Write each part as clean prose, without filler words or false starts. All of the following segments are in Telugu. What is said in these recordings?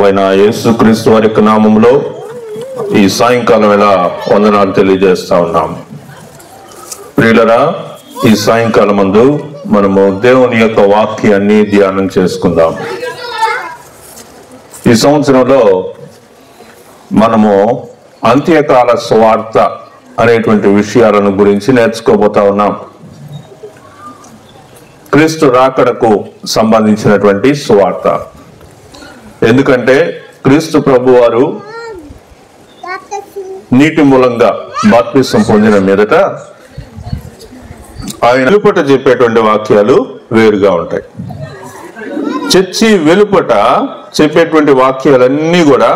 రక్షకుడైన యేసుక్రీస్తు వారి యొక్క నామములో ఈ సాయంకాలం వేళ వందనాలు తెలియజేస్తా ఉన్నాం. ప్రియులరా, ఈ సాయంకాలం మందు మనము దేవుని యొక్క వాక్యాన్ని ధ్యానం చేసుకుందాం. ఈ సంవత్సరంలో మనము అంత్యకాల సువార్త అనేటువంటి విషయాలను గురించి నేర్చుకోబోతా ఉన్నాం. క్రీస్తు రాకడకు సంబంధించినటువంటి సువార్త. ఎందుకంటే క్రీస్తు ప్రభు వారు నీటి మూలంగా బాప్తిసం పొందిన మీదట ఆయన వెలుపట చెప్పేటువంటి వాక్యాలు వేరుగా ఉంటాయి. చర్చి వెలుపట చెప్పేటువంటి వాక్యాలన్నీ కూడా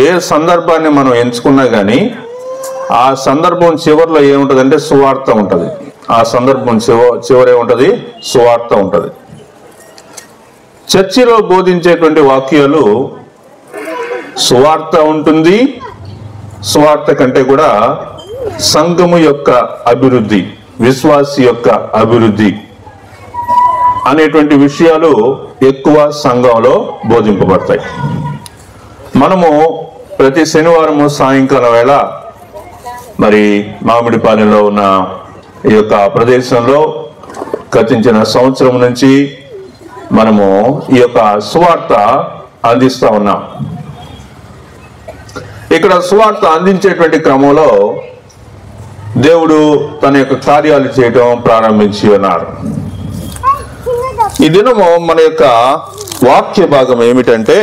ఏ సందర్భాన్ని మనం ఎంచుకున్నా కానీ ఆ సందర్భం చివరిలో ఏముంటదంటే సువార్త ఉంటది. ఆ సందర్భం చివరి ఏముంటది? సువార్త ఉంటది. చర్చిలో బోధించేటువంటి వాక్యాలు సువార్త ఉంటుంది. సువార్త కంటే కూడా సంఘము యొక్క అభివృద్ధి, విశ్వాసి యొక్క అభివృద్ధి అనేటువంటి విషయాలు ఎక్కువ సంఘంలో బోధింపబడతాయి. మనము ప్రతి శనివారము సాయంకాలం వేళ మరి మామిడిపాలెంలో ఉన్న ఈ యొక్క ప్రదేశంలో గతించిన సంవత్సరం నుంచి మనము ఈ యొక్క సువార్త అందిస్తా ఉన్నాం. ఇక్కడ సువార్త అందించేటువంటి క్రమంలో దేవుడు తన యొక్క కార్యాలు చేయడం ప్రారంభించి ఉన్నారు. ఈ దినము మన యొక్క వాక్య భాగం ఏమిటంటే,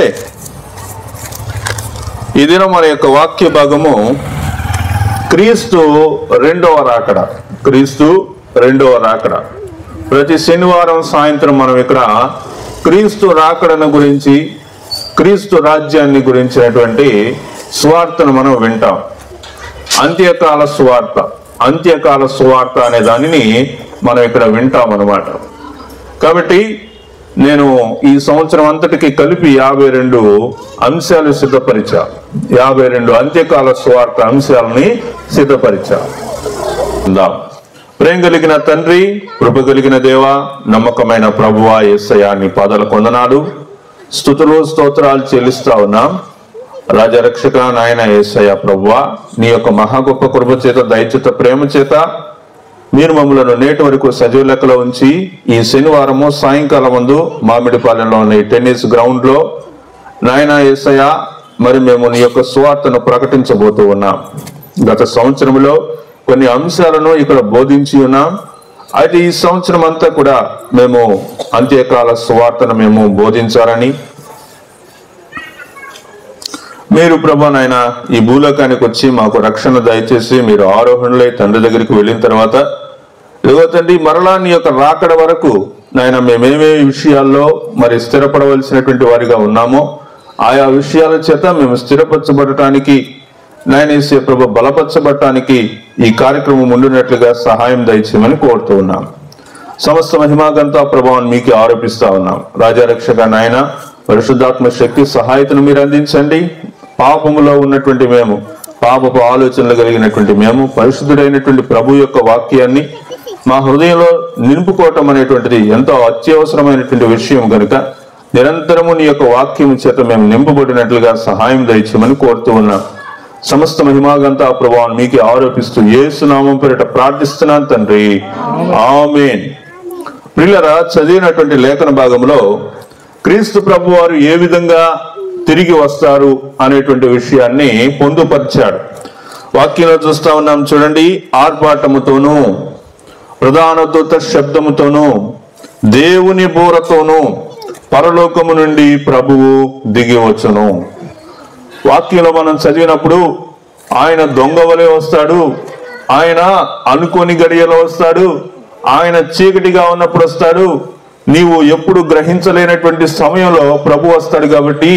ఈ దినం మన యొక్క వాక్య భాగము క్రీస్తు రెండవ రాకడ. క్రీస్తు రెండవ రాకడ. ప్రతి శనివారం సాయంత్రం మనం ఇక్కడ క్రీస్తు రాకడను గురించి, క్రీస్తు రాజ్యాన్ని గురించినటువంటి సువార్తను మనం వింటాం. అంత్యకాల సువార్త, అంత్యకాల సువార్త అనే దానిని మనం ఇక్కడ వింటాం అన్నమాట. కాబట్టి నేను ఈ సంవత్సరం అంతటికి కలిపి 52 అంశాలు సిద్ధపరిచా. 52 అంత్యకాల సువార్త అంశాలని సిద్ధపరిచా. ప్రేమ కలిగిన తండ్రి, కృప కలిగిన దేవ, నమ్మకమైన ప్రభువా యేసయ్యా, నీ పాదాల కొందనాలు, స్తుతులు స్తోత్రాలు చెల్లిస్తా ఉన్నాం. రాజరక్షక నాయన యేసయ్యా ప్రభువా, నీ యొక్క మహా గొప్ప కృప చేత, దయచేత, ప్రేమ చేత మీరు మమ్మలను నేటి వరకు సజీవ లెక్కలో ఉంచి ఈ శనివారము సాయంకాలం ముందు మామిడిపాలెంలో ఉన్న ఈ టెన్నిస్ గ్రౌండ్ లో నాయన యేసయ్యా మరి మేము నీ యొక్క సువార్తను ప్రకటించబోతూ ఉన్నాం. గత సంవత్సరంలో కొన్ని అంశాలను ఇక్కడ బోధించి ఉన్నాం. అయితే ఈ సంవత్సరం అంతా కూడా మేము అంత్యకాల సువార్తను మేము బోధించాలని మీరు ప్రభా నాయన ఈ భూలోకానికి వచ్చి మాకు రక్షణ దయచేసి మీరు ఆరోహణలై తండ్రి దగ్గరికి వెళ్ళిన తర్వాత ఇదిగో తండ్రి మరలా నీ యొక్క రాకడ వరకు నాయన మేమేమే విషయాల్లో మరి స్థిరపడవలసినటువంటి వారిగా ఉన్నామో ఆయా విషయాల చేత మేము స్థిరపరచబడటానికి నాయన యేసయ్య ప్రభు బలపరచబడటానికి ఈ కార్యక్రమం ఉండినట్లుగా సహాయం దయచేయమని కోరుతూ ఉన్నాం. సమస్త మహిమాగంతా ప్రభావం మీకు ఆరోపిస్తా ఉన్నాం. రాజారక్షక నాయన పరిశుద్ధాత్మ శక్తి సహాయతను మీరు అందించండి. పాపములో ఉన్నటువంటి మేము, పాపపు ఆలోచనలు కలిగినటువంటి మేము పరిశుద్ధుడైనటువంటి ప్రభు యొక్క వాక్యాన్ని మా హృదయంలో నింపుకోవటం అనేటువంటిది ఎంతో అత్యవసరమైనటువంటి విషయం కనుక నిరంతరము నీ యొక్క వాక్యం చేత మేము నింపబడినట్లుగా సహాయం దయచేయమని కోరుతూ ఉన్నాం. సమస్త మహిమాగంతా ప్రభావం మీకే ఆరోపిస్తూ యేసు నామం పేరిట ప్రార్థిస్తున్నాను తండ్రి, ఆమేన్. ప్రియులరా, చదివినటువంటి లేఖన భాగంలో క్రీస్తు ప్రభు వారు ఏ విధంగా తిరిగి వస్తారు అనేటువంటి విషయాన్ని పొందుపరిచాడు. వాక్యంలో చూస్తా ఉన్నాం చూడండి. ఆర్భాటముతోనూ, ప్రధాన దూత శబ్దముతోనూ, దేవుని బూరతోనూ పరలోకము నుండి ప్రభువు దిగి వచ్చును. వాక్యంలో మనం చదివినప్పుడు ఆయన దొంగ వలె వస్తాడు, ఆయన అనుకోని గడియలో వస్తాడు, ఆయన చీకటిగా ఉన్నప్పుడు వస్తాడు, నీవు ఎప్పుడు గ్రహించలేనటువంటి సమయంలో ప్రభు వస్తాడు కాబట్టి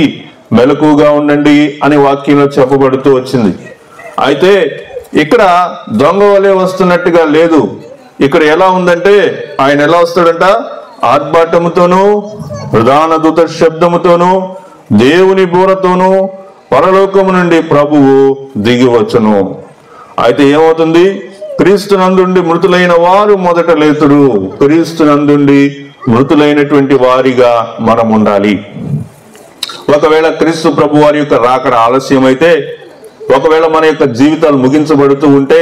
మెలకుగా ఉండండి అని వాక్యంలో చెప్పబడుతూ వచ్చింది. అయితే ఇక్కడ దొంగ వలె వస్తున్నట్టుగా లేదు. ఇక్కడ ఎలా ఉందంటే ఆయన ఎలా వస్తాడంట? ఆర్భాటముతోనూ, ప్రధాన దూత శబ్దముతోనూ, దేవుని బూరతోనూ పరలోకము నుండి ప్రభువు దిగి వచ్చును. అయితే ఏమవుతుంది? క్రీస్తునందుండి మృతులైన వారు మొదట లేతుడు. క్రీస్తునందుండి మృతులైనటువంటి వారిగా మనం ఉండాలి. ఒకవేళ క్రీస్తు ప్రభు వారి యొక్క రాకడ ఆలస్యమైతే, ఒకవేళ మన యొక్క జీవితాలు ముగించబడుతూ ఉంటే,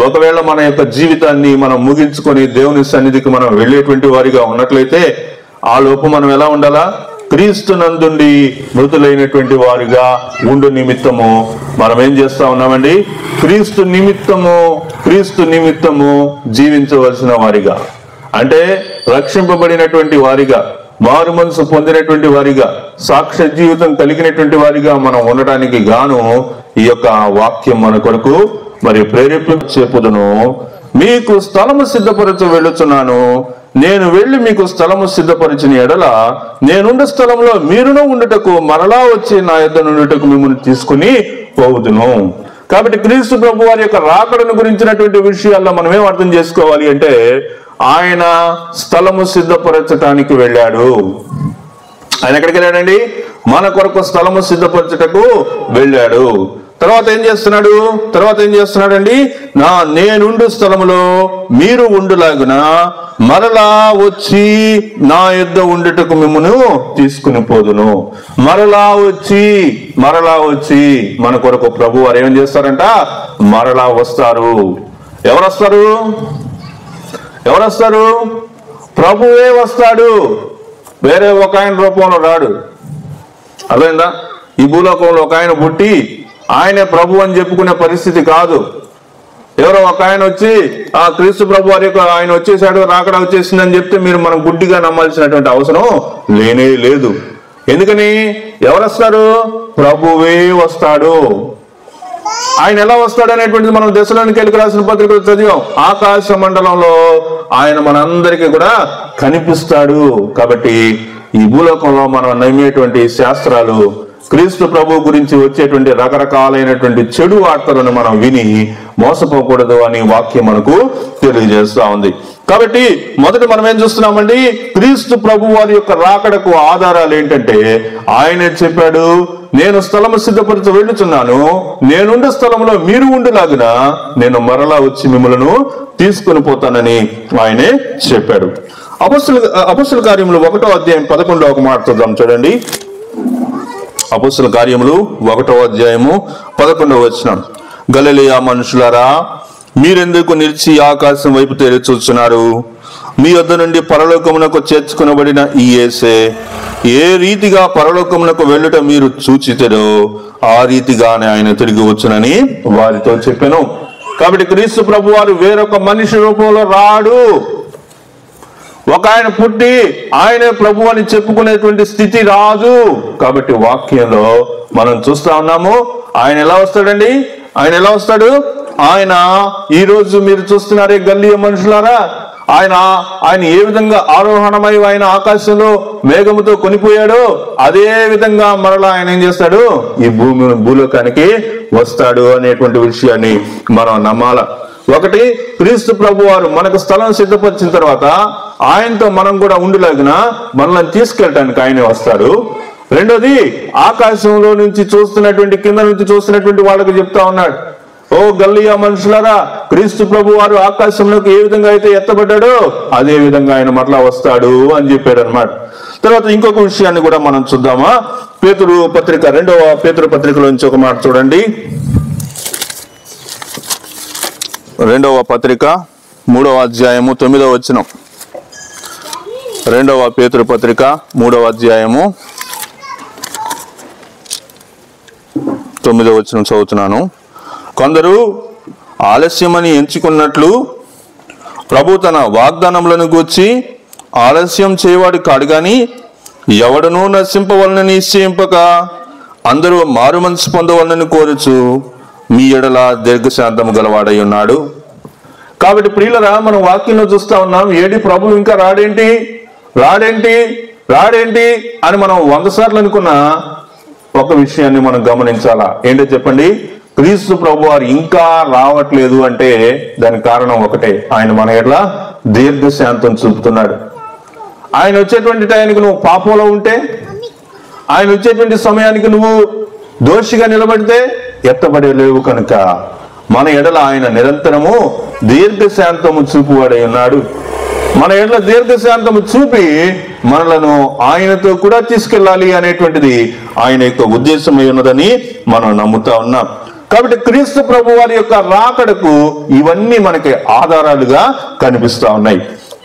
ఒకవేళ మన యొక్క జీవితాన్ని మనం ముగించుకొని దేవుని సన్నిధికి మనం వెళ్ళేటువంటి వారిగా ఉన్నట్లయితే, ఆ లోపు మనం ఎలా ఉండాలా? క్రీస్తు నందుండి మృతులైనటువంటి వారిగా ఉండు నిమిత్తము మనం ఏం చేస్తా ఉన్నామండి? క్రీస్తు నిమిత్తము జీవించవలసిన వారిగా, అంటే రక్షింపబడినటువంటి వారిగా, మారు మనసు పొందినటువంటి వారిగా, సాక్ష్య జీవితం కలిగినటువంటి వారిగా మనం ఉండడానికి గాను ఈ యొక్క వాక్యం మన కొరకు మరి ప్రేరేపించేపుదును. మీకు స్థలము సిద్ధపరచ వెళ్ళుచున్నాను, నేను వెళ్ళి మీకు స్థలము సిద్ధపరిచిన ఎడల నేనుండే స్థలంలో మీరును ఉండుటకు మరలా వచ్చి నా యొద్ద నుండుటకు మిమ్మల్ని తీసుకుని పోవుదును. కాబట్టి క్రీస్తు ప్రభు వారి యొక్క రాకడను గురించినటువంటి విషయాల్లో మనం ఏం అర్థం చేసుకోవాలి అంటే, ఆయన స్థలము సిద్ధపరచటానికి వెళ్ళాడు. ఆయన ఎక్కడికి వెళ్ళాడండి? మన కొరకు స్థలము సిద్ధపరచటకు వెళ్ళాడు. తర్వాత ఏం చేస్తున్నాడండి? నేనుండు స్థలములో మీరు ఉండులాగున మరలా వచ్చి నా యొద్ద ఉండుటకు మిమ్మును తీసుకుని పోదును. మరలా వచ్చి మన కొరకు ప్రభు వారు ఏం చేస్తారంట? మరలా వస్తారు. ఎవరు వస్తారు? ప్రభువే వస్తాడు, వేరే ఒక ఆయన రూపంలో రాడు. అర్థమైందా? ఈ భూలోకంలో ఒక ఆయన పుట్టి ఆయనే ప్రభు అని చెప్పుకునే పరిస్థితి కాదు. ఎవరో ఒక ఆయన వచ్చి ఆ క్రీస్తు ప్రభు వారి యొక్క ఆయన వచ్చేసాడు, రాకడ వచ్చేసిందని చెప్తే మనం గుడ్డిగా నమ్మాల్సినటువంటి అవసరం లేనే లేదు. ఎందుకని? ఎవరు వస్తారు? ప్రభువే వస్తాడు. ఆయన ఎలా వస్తాడు అనేటువంటిది మనం దశలోనికి రాసిన పత్రికలు చదివాం. ఆకాశ మండలంలో ఆయన మనందరికీ కూడా కనిపిస్తాడు. కాబట్టి ఈ భూలోకంలో మనం నమ్మేటువంటి శాస్త్రాలు, క్రీస్తు ప్రభు గురించి వచ్చేటువంటి రకరకాలైనటువంటి చెడు వార్తలను మనం విని మోసపోకూడదు అని వాక్యం మనకు తెలియజేస్తా ఉంది. కాబట్టి మొదట మనం ఏం చూస్తున్నామండి? క్రీస్తు ప్రభు వారి యొక్క రాకడకు ఆధారాలు ఏంటంటే, ఆయనే చెప్పాడు, నేను స్థలము సిద్ధపరచ వెళ్ళుచున్నాను, నేనుండే స్థలంలో మీరు ఉండులాగున నేను వచ్చి మిమ్మల్ని తీసుకుని పోతానని ఆయనే చెప్పాడు. అపొస్తలుల కార్యములు 1వ అధ్యాయం 11వ ఒక మాట చూద్దాం. చూడండి, అపొస్తలుల కార్యములు 1వ అధ్యాయము 11వ వచనం. గలిలయ మనుషులారా, మీరెందుకు నిలిచి ఆకాశం వైపు తేరి చూస్తున్నారు? మీ వద్ద నుండి పరలోకమునకు చేర్చుకునబడిన ఈ యేసే ఏ రీతిగా పరలోకమునకు వెళ్ళుట మీరు చూచితేరో ఆ రీతిగానే ఆయన తిరిగి వచ్చునని వారితో చెప్పాను. కాబట్టి క్రీస్తు ప్రభు వారు వేరొక మనిషి రూపంలో రాడు. ఒక ఆయన పుట్టి ఆయనే ప్రభు అని చెప్పుకునేటువంటి స్థితి రాదు. కాబట్టి వాక్యంలో మనం చూస్తా ఉన్నాము, ఆయన ఎలా వస్తాడండి? ఆయన ఈ రోజు మీరు చూస్తున్నారే గల్లీయ మనుషులారా, ఆయన ఏ విధంగా ఆరోహణమై ఆయన ఆకాశంలో మేఘముతో కొనిపోయాడో అదే విధంగా మరలా ఆయన ఏం చేస్తాడు? ఈ భూలోకానికి వస్తాడు అనేటువంటి విషయాన్ని మనం నమ్మాల. ఒకటి, క్రీస్తు ప్రభు వారు మనకు స్థలం సిద్ధపరిచిన తర్వాత ఆయనతో మనం కూడా ఉండిలాగిన మనల్ని తీసుకెళ్ళటానికి ఆయనే వస్తాడు. రెండోది, ఆకాశంలో నుంచి చూస్తున్నటువంటి, కింద నుంచి చూస్తున్నటువంటి వాళ్ళకి చెప్తా ఉన్నాడు, ఓ గల్లియా మనుషులారా, క్రీస్తు ప్రభు వారు ఆకాశంలోకి ఏ విధంగా అయితే ఎత్తబడ్డాడో అదే విధంగా ఆయన మరలా వస్తాడు అని చెప్పాడు అనమాట. తర్వాత ఇంకొక విషయాన్ని కూడా మనం చూద్దామా? పేతురు పత్రిక 2వ పేతురు పత్రికలో నుంచి ఒక మాట చూడండి. 2వ పత్రిక 3వ అధ్యాయము 9వ వచనం. 2వ పేతురు పత్రిక 3వ అధ్యాయము 9వ వచనం చదువుతున్నాను. కొందరు ఆలస్యమని ఎంచుకున్నట్లు ప్రభు తన వాగ్దానములను గూర్చి ఆలస్యం చేయవాడు కాడు గాని ఎవడనూ నశింపవలనని నిశ్చయింపక అందరూ మారు మనసు పొందవలనని కోరుచు మీ ఎడల దీర్ఘశాంతము గలవాడై ఉన్నాడు. కాబట్టి ప్రియులరా, మనం వాక్యంలో చూస్తా ఉన్నాం, ఏడి ప్రభు ఇంకా రాడేంటి అని మనం 100 సార్లు అనుకున్నా ఒక విషయాన్ని మనం గమనించాలా. ఏంటో చెప్పండి? క్రీస్తు ప్రభు వారు ఇంకా రావట్లేదు అంటే దానికి కారణం ఒకటే, ఆయన మన ఎట్లా దీర్ఘశాంతం చూపుతున్నాడు. ఆయన వచ్చేటువంటి టయానికి నువ్వు పాపంలో ఉంటే, ఆయన వచ్చేటువంటి సమయానికి నువ్వు దోషిగా నిలబడితే ఎత్తబడలేవు. కనుక మన ఎడల ఆయన నిరంతరము దీర్ఘశాంతము చూపువాడై ఉన్నాడు. మన ఎడల దీర్ఘశాంతము చూపి మనలను ఆయనతో కూడా తీసుకెళ్ళాలి అనేటువంటిది ఆయన యొక్క ఉద్దేశమై ఉన్నదని మనం నమ్ముతా ఉన్నాం. కాబట్టి క్రీస్తు ప్రభు వారి యొక్క రాకడకు ఇవన్నీ మనకి ఆధారాలుగా కనిపిస్తా ఉన్నాయి.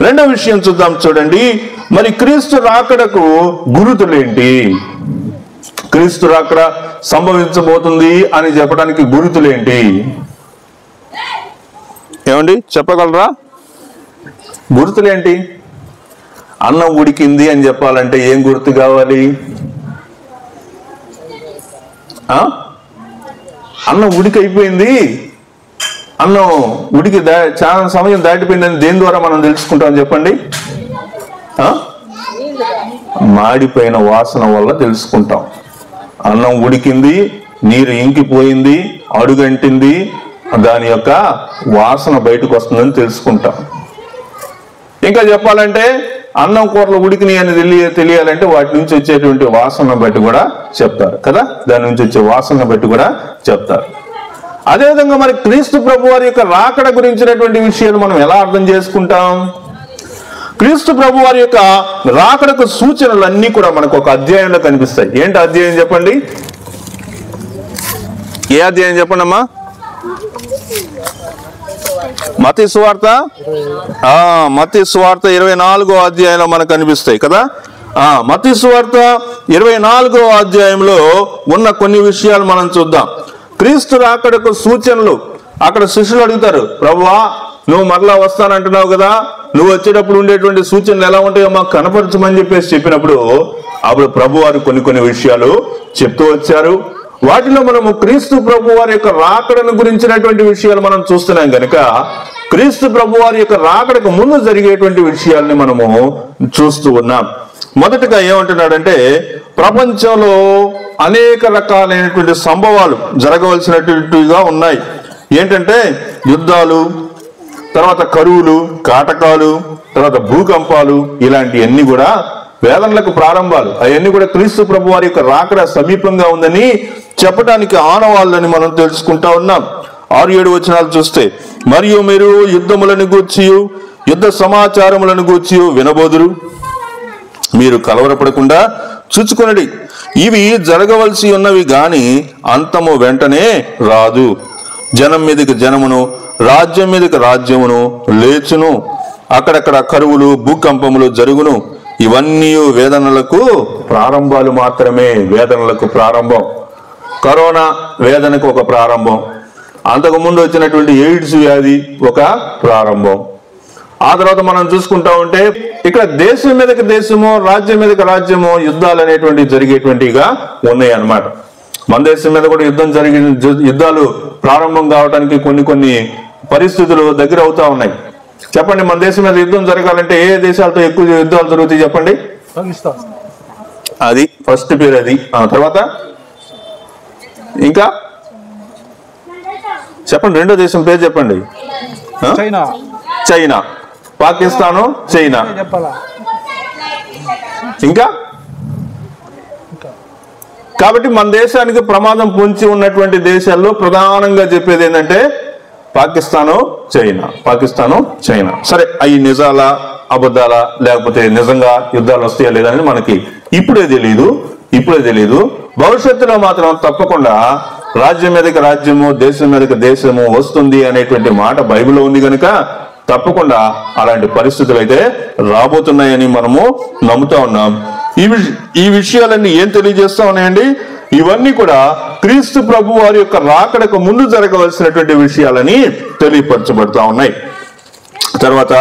రెండో విషయం చూద్దాం, చూడండి. మరి క్రీస్తు రాకడకు గురుతులేంటి? క్రీస్తు రాకడ సంభవించబోతుంది అని చెప్పడానికి గురుతులేంటి? ఏమండి, చెప్పగలరా? గుర్తులేంటి? అన్నం ఉడికింది అని చెప్పాలంటే ఏం గుర్తు కావాలి? అన్నం ఉడికైపోయింది, అన్నం ఉడికి చాలా సమయం దాటిపోయిందని దేని ద్వారా మనం తెలుసుకుంటాం చెప్పండి? మాడిపోయిన వాసన వల్ల తెలుసుకుంటాం. అన్నం ఉడికింది, నీరు ఇంకిపోయింది, అడుగంటింది, దాని యొక్క వాసన బయటకు వస్తుందని తెలుసుకుంటాం. ఇంకా చెప్పాలంటే అన్నం కూరలు ఉడికినాయి అని తెలియాలంటే వాటి నుంచి వచ్చేటువంటి వాసన బట్టి కూడా చెప్తారు కదా, దాని నుంచి వచ్చే వాసన బట్టి కూడా చెప్తారు. అదేవిధంగా మరి క్రీస్తు ప్రభు వారి యొక్క రాకడ గురించినటువంటి విషయాలు మనం ఎలా అర్థం చేసుకుంటాం? క్రీస్తు ప్రభు వారి యొక్క రాకడకు సూచనలు అన్ని కూడా మనకు ఒక అధ్యాయంలో కనిపిస్తాయి. ఏంటి అధ్యాయం చెప్పండి? ఏ అధ్యాయం చెప్పండి అమ్మా? మత్తయి సువార్త 24వ అధ్యాయంలో మనకు కనిపిస్తాయి కదా. మత్తయి సువార్త 24వ అధ్యాయంలో ఉన్న కొన్ని విషయాలు మనం చూద్దాం. క్రీస్తు రాకడకు సూచనలు. అక్కడ శిష్యులు అడుగుతారు, ప్రభువా నువ్వు మరలా వస్తానంటున్నావు కదా, నువ్వు వచ్చేటప్పుడు ఉండేటువంటి సూచనలు ఎలా ఉంటాయో మాకు కనపరచమని చెప్పినప్పుడు అప్పుడు ప్రభు వారు కొన్ని విషయాలు చెప్తూ వచ్చారు. వాటిలో మనము క్రీస్తు ప్రభు వారి యొక్క రాకడను గురించినటువంటి విషయాలు మనం చూస్తున్నాం కనుక క్రీస్తు ప్రభు వారి యొక్క రాకడకు ముందు జరిగేటువంటి విషయాల్ని మనము చూస్తూ ఉన్నాం. మొదటగా ఏమంటున్నాడంటే, ప్రపంచంలో అనేక రకాలైనటువంటి సంభవాలు జరగవలసినటువంటివిగా ఉన్నాయి. ఏంటంటే యుద్ధాలు, తర్వాత కరువులు, కాటకాలు, తర్వాత భూకంపాలు, ఇలాంటివన్నీ కూడా వేదనలకు ప్రారంభాలు. అవన్నీ కూడా క్రీస్తు ప్రభు వారి యొక్క రాకడ సమీపంగా ఉందని చెప్పడానికి ఆనవాళ్ళని మనం తెలుసుకుంటా ఉన్నాం. 6-7 వచనాలు చూస్తే, మరియు మీరు యుద్ధములను గూర్చి యుద్ధ సమాచారములను గూర్చి వినబోదురు, మీరు కలవరపడకుండా చూచుకొనడి, ఇవి జరగవలసి ఉన్నవి గాని అంతము వెంటనే రాదు. జనం మీదకి జనమును, రాజ్యం మీదకి రాజ్యమును లేచును, అక్కడక్కడ కరువులు, భూకంపములు జరుగును. ఇవన్నీ వేదనలకు ప్రారంభాలు మాత్రమే. వేదనలకు ప్రారంభం. కరోనా వేదనకు ఒక ప్రారంభం. అంతకుముందు వచ్చినటువంటి ఎయిడ్స్ వ్యాధి ఒక ప్రారంభం. ఆ తర్వాత మనం చూసుకుంటా ఉంటే ఇక్కడ దేశం మీదకి దేశము, రాజ్యం మీదకి రాజ్యము యుద్ధాలు అనేటువంటి జరిగేటువంటిగా ఉన్నాయి అన్నమాట. మన దేశం మీద కూడా యుద్ధాలు ప్రారంభం కావడానికి కొన్ని పరిస్థితులు దగ్గర అవుతా ఉన్నాయి. చెప్పండి, మన దేశం మీద యుద్ధం జరగాలంటే ఏ దేశాలతో ఎక్కువ యుద్ధాలు జరుగుతాయి చెప్పండి? అది ఫస్ట్ పేరు. అది తర్వాత ఇంకా చెప్పండి, రెండో దేశం పేరు చెప్పండి. China, Pakistan, China. ఇంకా కాబట్టి మన దేశానికి ప్రమాదం పొంచి ఉన్నటువంటి దేశాల్లో ప్రధానంగా చెప్పేది ఏంటంటే పాకిస్తాను, చైనా. సరే, అవి నిజాలా అబద్ధాలా, లేకపోతే నిజంగా యుద్ధాలు వస్తాయా లేదా అని మనకి ఇప్పుడే తెలియదు. భవిష్యత్తులో మాత్రం తప్పకుండా రాజ్యం మీదకి రాజ్యము, దేశం మీదకి దేశము వస్తుంది అనేటువంటి మాట బైబిల్లో ఉంది కనుక తప్పకుండా అలాంటి పరిస్థితులు అయితే రాబోతున్నాయని మనము నమ్ముతా ఉన్నాం. ఈ విషయాలన్నీ ఏం తెలియజేస్తా ఉన్నాయండి? ఇవన్నీ కూడా క్రీస్తు ప్రభు వారి యొక్క రాకడకు ముందు జరగవలసినటువంటి విషయాలని తెలియపరచబడతా ఉన్నాయి. తర్వాత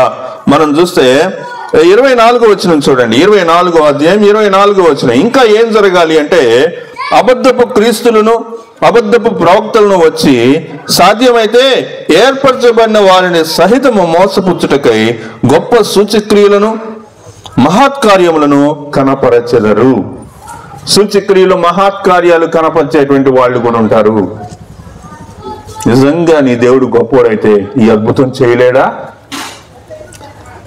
మనం చూస్తే 24వ వచనం చూడండి. 24వ అధ్యాయం 24వ వచనం. ఇంకా ఏం జరగాలి అంటే, అబద్ధపు క్రీస్తులను, అబద్ధపు ప్రవక్తలను వచ్చి సాధ్యమైతే ఏర్పరచబడిన వారిని సహితము మోసపుచ్చుటకై గొప్ప సూచక్రియలను, మహత్కార్యములను కనపరచెదరు. సూచక్రియలు, మహత్కార్యాలు కనపరిచేటువంటి వాళ్ళు కూడా ఉంటారు. నిజంగా నీ దేవుడు గొప్పోడైతే ఈ అద్భుతం చేయలేడా?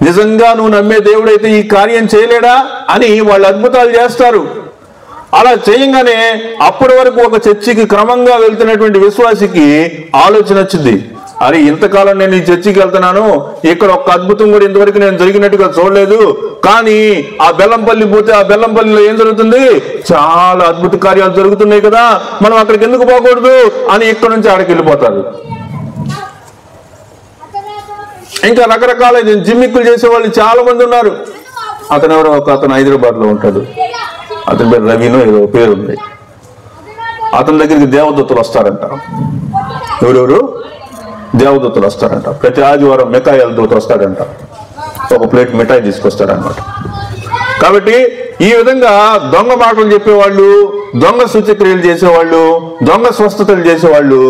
నిజంగా నువ్వు నమ్మే దేవుడైతే ఈ కార్యం చేయలేడా అని వాళ్ళు అద్భుతాలు చేస్తారు. అలా చేయంగానే అప్పటి వరకు ఒక చర్చికి క్రమంగా వెళ్తున్నటువంటి విశ్వాసికి ఆలోచన వచ్చింది, అరే ఇంతకాలం నేను ఈ చర్చికి వెళ్తున్నాను, ఇక్కడ ఒక్క అద్భుతం కూడా ఇంతవరకు నేను జరిగినట్టుగా చూడలేదు, కానీ ఆ బెల్లంపల్లి పోతే ఆ బెల్లంపల్లిలో ఏం జరుగుతుంది, చాలా అద్భుత కార్యాలు జరుగుతున్నాయి కదా, మనం అక్కడికి ఎందుకు పోకూడదు అని ఇక్కడ నుంచి ఆడికి వెళ్ళిపోతారు. ఇంకా రకరకాల జిమ్మిక్కులు చేసేవాళ్ళు చాలా మంది ఉన్నారు. అతను ఎవరో అతను హైదరాబాద్ లో ఉంటాడు, అతని పేరు రవినో ఏదో పేరు ఉంది. అతని దగ్గరికి దేవదూతలు వస్తారంట. ఎవరెవరు? దేవదూతలు వస్తారంట. ప్రతి ఆదివారం మిఠాయిల దూత వస్తాడంట, ఒక ప్లేట్ మిఠాయి తీసుకొస్తాడనమాట. కాబట్టి ఈ విధంగా దొంగ మాటలు చెప్పేవాళ్ళు, దొంగ సూచక్రియలు చేసేవాళ్ళు, దొంగ స్వస్థతలు చేసేవాళ్ళు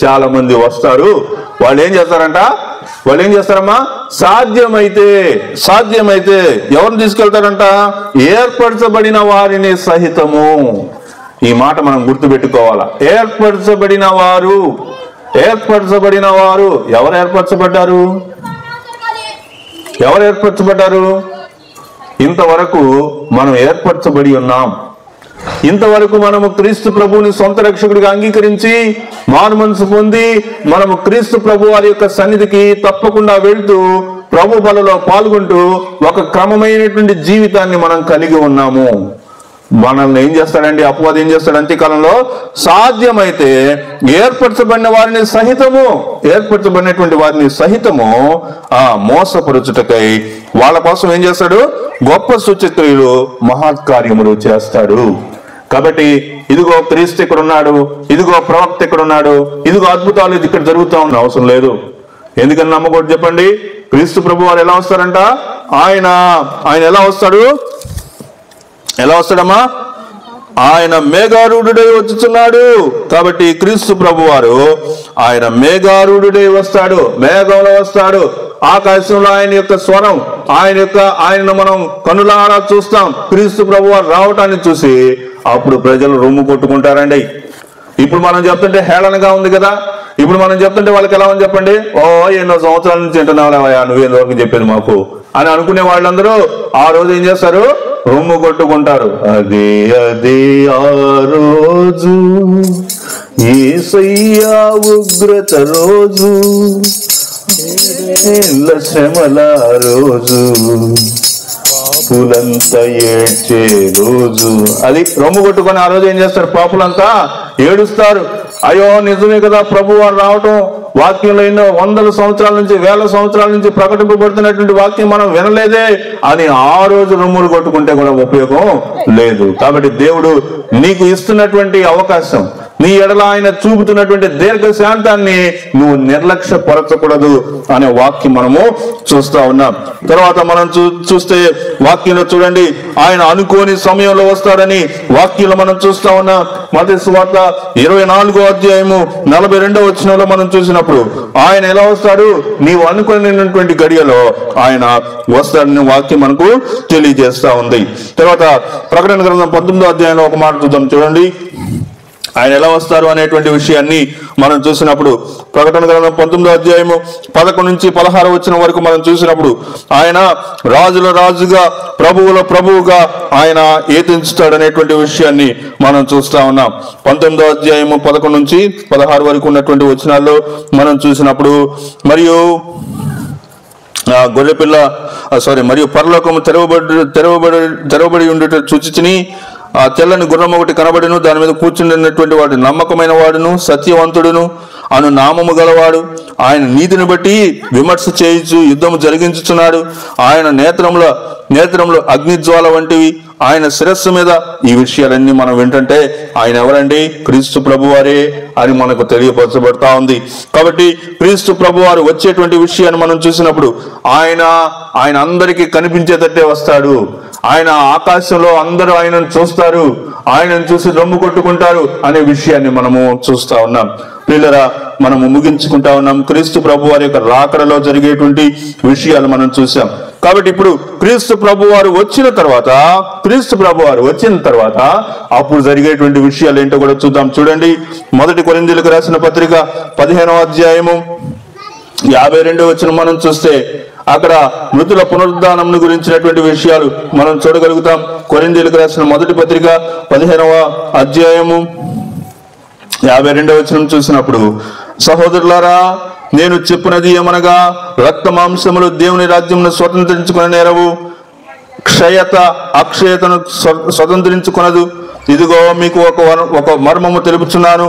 చాలా మంది వస్తారు. వాళ్ళు ఏం చేస్తారమ్మా, సాధ్యమైతే ఎవరిని తీసుకెళ్తారంట, ఏర్పరచబడిన వారిని సహితము. ఈ మాట మనం గుర్తుపెట్టుకోవాలా. ఏర్పరచబడిన వారు ఎవరు ఏర్పరచబడ్డారు? ఇంతవరకు మనం ఏర్పరచబడి ఉన్నాం. ఇంతవరకు మనము క్రీస్తు ప్రభువుని సొంత రక్షకుడిగా అంగీకరించి మారు మనసు పొంది మనము క్రీస్తు ప్రభు వారి యొక్క సన్నిధికి తప్పకుండా వెళ్తూ ప్రభు బలలో పాల్గొంటూ ఒక క్రమమైనటువంటి జీవితాన్ని మనం కలిగి ఉన్నాము. మనల్ని ఏం చేస్తాడండి అపవాది, ఏం చేస్తాడు అంత్యకాలంలో, సాధ్యమైతే ఏర్పరచబడినటువంటి వారిని సహితము మోసపరుచుటకై వాళ్ళ కోసం ఏం చేస్తాడు, గొప్ప సూచక్రియలు మహత్కార్యములు చేస్తాడు. కాబట్టి ఇదిగో క్రీస్తు ఇక్కడ ఉన్నాడు, ఇదిగో ప్రవక్త ఇక్కడ ఉన్నాడు, ఇదిగో అద్భుతాలు ఇక్కడ జరుగుతూ ఉన్న అవసరం లేదు. ఎందుకని నమ్మకూడదు చెప్పండి? క్రీస్తు ప్రభు వారు ఎలా వస్తారంట, ఆయన ఎలా వస్తాడమ్మా, ఆయన మేఘారూఢుడై వచ్చుచున్నాడు. కాబట్టి క్రీస్తు ప్రభు వారు ఆయన మేఘారూఢుడై వస్తాడు, మేఘంలో వస్తాడు. ఆకాశంలో ఆయన యొక్క స్వరం, ఆయనను మనం కనులారా చూస్తాం. క్రీస్తు ప్రభు వారు రావటాన్ని చూసి అప్పుడు ప్రజలు రొమ్ము కొట్టుకుంటారండి. ఇప్పుడు మనం చెప్తుంటే హేళనగా ఉంది కదా, ఇప్పుడు మనం చెప్తుంటే వాళ్ళకి ఎలా ఉంది చెప్పండి, ఎన్నో సంవత్సరాల నుంచి వింటున్నావా నువ్వేంతవరకు చెప్పేది మాకు అని అనుకునే వాళ్ళందరూ ఆ రోజు ఏం చేస్తారు, రొమ్ము కొట్టుకుంటారు. అదే ఆ రోజు యేసయ్యా ఉగ్రత రోజు, శ్రమల రోజు, పాపులంతా ఏడ్చే రోజు. అది రొమ్ము కొట్టుకొని ఆ రోజు ఏం చేస్తారు, పాపులంతా ఏడుస్తారు. అయ్యో నిజమే కదా, ప్రభు వారు రావటం వాక్యంలో ఎన్నో వందల సంవత్సరాల నుంచి, వేల సంవత్సరాల నుంచి ప్రకటింపబడుతున్నటువంటి వాక్యం మనం వినలేదే అని ఆ రోజు రొమ్ములు కొట్టుకుంటే కూడా ఉపయోగం లేదు. కాబట్టి దేవుడు నీకు ఇస్తున్నటువంటి అవకాశం, నీ ఎడల ఆయన చూపుతున్నటువంటి దీర్ఘశాంతాన్ని నువ్వు నిర్లక్ష్యపరచకూడదు అనే వాక్యం మనము చూస్తా ఉన్నాం. తర్వాత మనం చూస్తే వాక్యంలో చూడండి, ఆయన అనుకోని సమయంలో వస్తాడని వాక్యంలో మనం చూస్తా ఉన్నాం. మత్తయి సువార్త 24వ అధ్యాయము 42వ వచనంలో మనం చూసినప్పుడు ఆయన ఎలా వస్తాడు, నీవు అనుకున్నటువంటి గడియలో ఆయన వస్తాడని వాక్యం మనకు తెలియజేస్తా ఉంది. తర్వాత ప్రకటన గ్రంథం 19వ అధ్యాయంలో ఒక మాట చూద్దాం. చూడండి ఆయన ఎలా వస్తారు అనేటువంటి విషయాన్ని మనం చూసినప్పుడు ప్రకటన గ్రంథం 19వ అధ్యాయము 11 నుంచి 16 వచనం వరకు మనం చూసినప్పుడు ఆయన రాజుల రాజుగా, ప్రభువుల ప్రభువుగా ఆయన ఏతించుతాడు అనేటువంటి విషయాన్ని మనం చూస్తా ఉన్నాం. 19వ అధ్యాయము 11 నుంచి 16 వరకు ఉన్నటువంటి వచనాల్లో మనం చూసినప్పుడు మరియు పరలోకము తెరవబడి ఉండుట చూచితిని. ఆ తెల్లని గుర్రం ఒకటి కనబడిను, దాని మీద కూర్చుండినటువంటి వాడు నమ్మకమైన వాడును సత్యవంతుడును అను నామము గలవాడు. ఆయన నీతిని బట్టి విమర్శ చేయించు యుద్ధము జరిగించుచున్నాడు. ఆయన నేత్రములు అగ్నిజ్వాల వంటివి, ఆయన శిరస్సు మీద. ఈ విషయాలన్నీ మనం వింటుంటే ఆయన ఎవరండి, క్రీస్తు ప్రభువారే అని మనకు తెలియపరచబడతా ఉంది. కాబట్టి క్రీస్తు ప్రభువారు వచ్చేటువంటి విషయాన్ని మనం చూసినప్పుడు ఆయన అందరికీ కనిపించేటట్టే వస్తాడు. ఆయన ఆకాశంలో అందరూ ఆయనను చూస్తారు, ఆయనను చూసి రొమ్ము కొట్టుకుంటారు అనే విషయాన్ని మనము చూస్తా ఉన్నాం. ప్రియులరా, మనము ముగించుకుంటా ఉన్నాం. క్రీస్తు ప్రభు వారి యొక్క రాకడలో జరిగేటువంటి విషయాలు మనం చూసాం. కాబట్టి ఇప్పుడు క్రీస్తు ప్రభు వారు వచ్చిన తర్వాత అప్పుడు జరిగేటువంటి విషయాలు ఏంటో కూడా చూద్దాం. చూడండి, 1 కొరింథీయులకు రాసిన పత్రిక 15వ అధ్యాయము 52వ వచనం మనం చూస్తే అక్కడ మృతుల పునరుద్ధానం గురించినటువంటి విషయాలు మనం చూడగలుగుతాం. కొరింథీయులకు రాసిన 1 పత్రిక 15వ అధ్యాయము 52వ వచనం చూసినప్పుడు, సహోదరులారా నేను చెప్పునది ఏమనగా, రక్త మాంసములు దేవుని రాజ్యమును స్వతంత్రించుకుని నేరవు, క్షయత అక్షయతను స్వతంత్రించుకునదు. ఇదిగో మీకు ఒక మర్మము తెలుపుచున్నాను.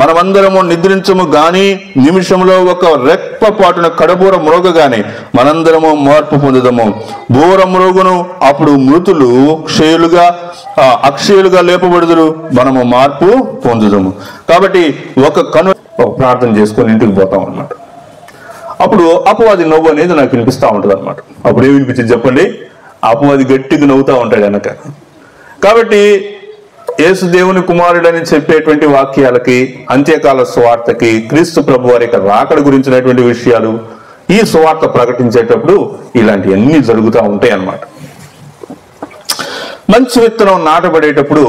మనమందరము నిద్రించము గాని నిమిషంలో ఒక రెప్పపాటున కడబూర మ్రోగగానే మనందరము మార్పు పొందుదము. బూర మ్రోగును, అప్పుడు మృతులు అక్షయులుగా లేపబడుదురు, మనము మార్పు పొందుదము. కాబట్టి ఒక ప్రార్థన చేసుకొని ఇంటికి పోతాం అన్నమాట. అప్పుడు అపవాది నవ్వు అనేది నాకు వినిపిస్తూ ఉంటుంది అనమాట. అప్పుడు ఏమి వినిపించింది చెప్పండి? అపవాది గట్టిగా నవ్వుతూ ఉంటాడు వెనక. కాబట్టి యేసు దేవుని కుమారుడని చెప్పేటువంటి వాక్యాలకి, అంత్యకాల సువార్తకి, క్రీస్తు ప్రభు వారి యొక్క రాకడ గురించినటువంటి విషయాలు ఈ సువార్త ప్రకటించేటప్పుడు ఇలాంటివన్నీ జరుగుతూ ఉంటాయి అన్నమాట. మంచి విత్తనం నాటబడేటప్పుడు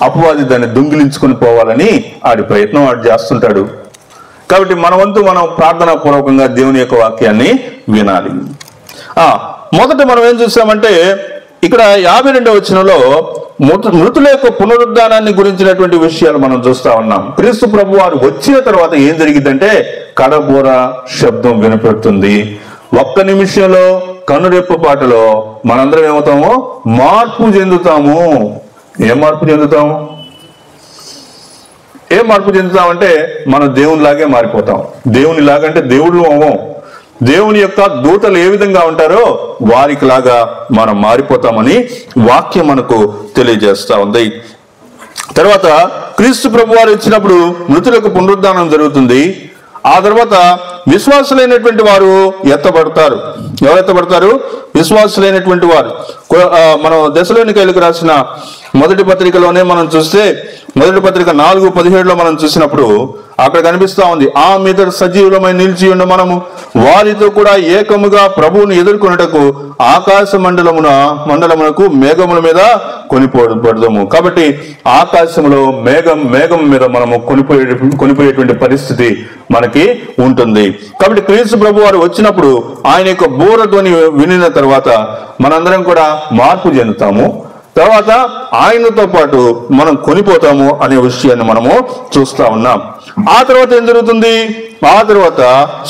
అపవాది దాన్ని దొంగిలించుకుని పోవాలని ఆడి ప్రయత్నం ఆడు చేస్తుంటాడు. కాబట్టి మన వంతు మనం ప్రార్థనా పూర్వకంగా దేవుని యొక్క వాక్యాన్ని వినాలి. మొదట మనం ఏం చూసామంటే, ఇక్కడ 52వ వచనంలో మృతుల యొక్క పునరుద్ధానాన్ని గురించినటువంటి విషయాలు మనం చూస్తా ఉన్నాం. క్రీస్తు ప్రభు వారు వచ్చిన తర్వాత ఏం జరిగిందంటే, కడబోర శబ్దం వినపడుతుంది. ఒక్క నిమిషంలో కనురెప్పపాటులో మనందరం ఏమవుతామో మార్పు చెందుతాము. ఏం మార్పు చెందుతాము? ఏం మార్పు చెందుతామంటే మనం దేవునిలాగే మారిపోతాం. దేవునిలాగంటే దేవుళ్ళు అవ్వం. దేవుని యొక్క దూతలు ఏ విధంగా ఉంటారో వారికి లాగా మనం మారిపోతామని వాక్యం మనకు తెలియజేస్తా ఉంది. తర్వాత క్రీస్తు ప్రభు వారు వచ్చినప్పుడు మృతులకు పునరుద్ధానం జరుగుతుంది. ఆ తర్వాత విశ్వాసులైనటువంటి వారు ఎత్తబడతారు. ఎవరు ఎత్తబడతారు? విశ్వాసులైనటువంటి వారు. మనం దశలోనికైలకు రాసిన మొదటి పత్రికలోనే మనం చూస్తే, మొదటి పత్రిక 4:17 మనం చూసినప్పుడు అక్కడ కనిపిస్తా ఉంది, ఆ మీద సజీవులమై నిలిచి ఉన్న మనము వారితో కూడా ఏకముగా ప్రభువుని ఎదుర్కొనుటకు ఆకాశ మండలమునకు మేఘముల మీద కొనిపోబడదాము. కాబట్టి ఆకాశంలో మేఘం మీద మనము కొనిపోయేటువంటి పరిస్థితి మనకి ఉంటుంది. కాబట్టి క్రీస్తు ప్రభు వారు వచ్చినప్పుడు ఆయన యొక్క బూరధ్వని వినిన తర్వాత మనందరం కూడా మార్పు చెందుతాము. తర్వాత ఆయనతో పాటు మనం కొనిపోతాము అనే విషయాన్ని మనము చూస్తా ఉన్నాం. ఆ తర్వాత ఏం జరుగుతుంది? ఆ తర్వాత